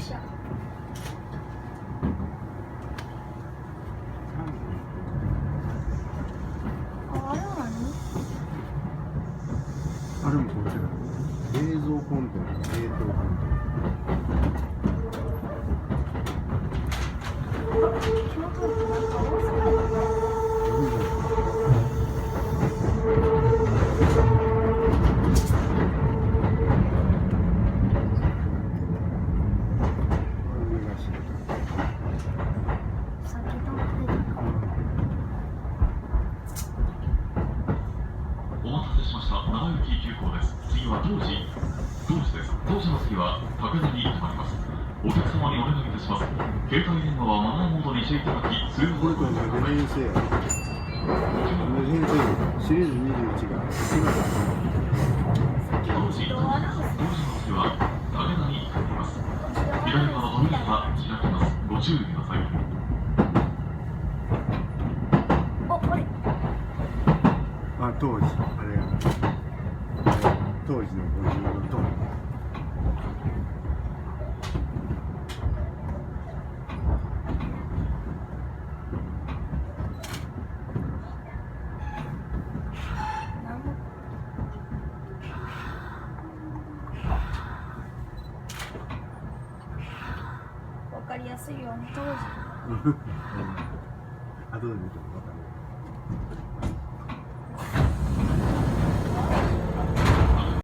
しょ。あ、あれはあれもこっちだ。冷蔵コンテナ、冷凍コンテ何？京都ってなんか大阪やったね。さっき止まってたかも。お待たせしました。長行急行です。次は当時です。当時の次は武田に停まります。お客様にお願いいたします。携帯電話はマナーモードにしていただき、通話これと同じ編成や。同じ編成シリーズ21が今だ。当時の次は武田に停まります。左側の扉が開きます。ご注意ください。お、これ。あ、当時あれ当時の50トン。わかりやすいように当時。後で見ても分かる。